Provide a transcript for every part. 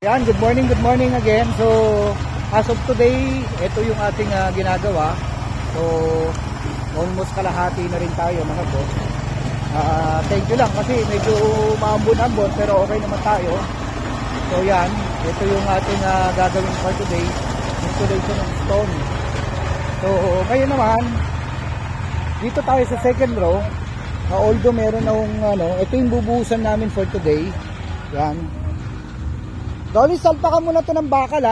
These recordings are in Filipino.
Yan, good morning again. So, as of today, ito yung ating ginagawa. So, almost kalahati na rin tayo mga boss. Thank you lang kasi medyo maambon-ambon pero okay naman tayo. So, yan, ito yung ating gagawin for today. Installation ng stone. So, ngayon naman, dito tayo sa second row. Although meron akong ito yung bubuhusan namin for today. Yan. Dolly, salpa ka muna to ng bakal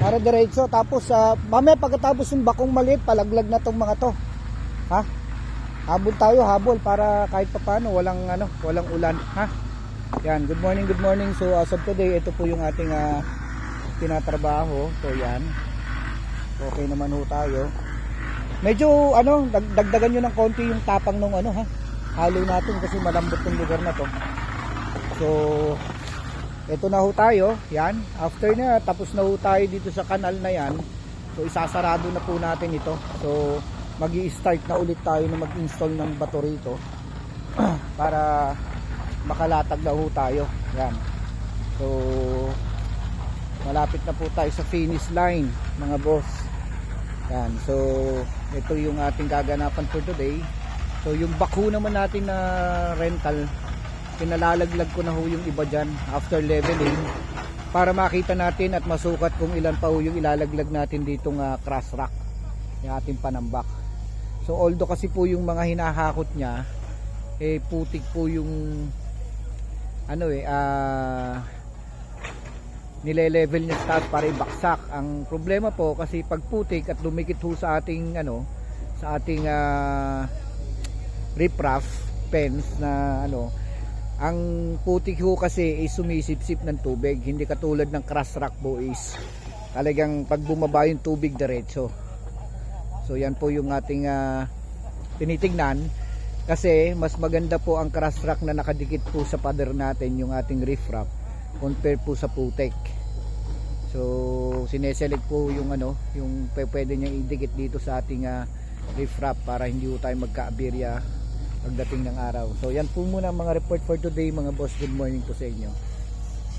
para diretso. Tapos mamaya pagkatapos yung bakong maliit, palaglag na tong mga to. Ha? Habol tayo, habol para kahit papaano walang ulan, ha? Yan, good morning. So as of today, ito po yung ating tinatrabaho. So yan. Okay naman ho tayo. Medyo dagdagan nyo ng konti yung tapang nung halo natin kasi malambot yung lugar na to. So ito na ho tayo, yan. After na, tapos na ho tayo dito sa kanal na yan. So isasarado na po natin ito. So magi-start na ulit tayo na mag-install ng bato rito para makalatag na ho tayo. Yan. So malapit na po tayo sa finish line, mga boss. Yan. So ito yung ating gaganapan for today. So yung bako naman natin na rental, pinalalaglag ko na ho yung iba dyan after leveling para makita natin at masukat kung ilan pa ho yung ilalaglag natin ditong cross rack yung ating panambak. So although kasi po yung mga hinahakot nya putik po yung nile-level nya sa taas para ibaksak. Ang problema po kasi pag putik at dumikit ho sa ating riprap fence na ang putik ho kasi ay sumisipsip ng tubig, hindi katulad ng cross rack po is talagang pag bumaba yung tubig diretso. So yan po yung ating tinitignan kasi mas maganda po ang cross rack na nakadikit po sa pader natin, yung ating riprap, compare po sa putik. So sineselect po yung yung pwede niyang idikit dito sa ating riprap para hindi po tayo magka-aberya pagdating ng araw. So yan po muna mga report for today mga boss. Good morning po sa inyo.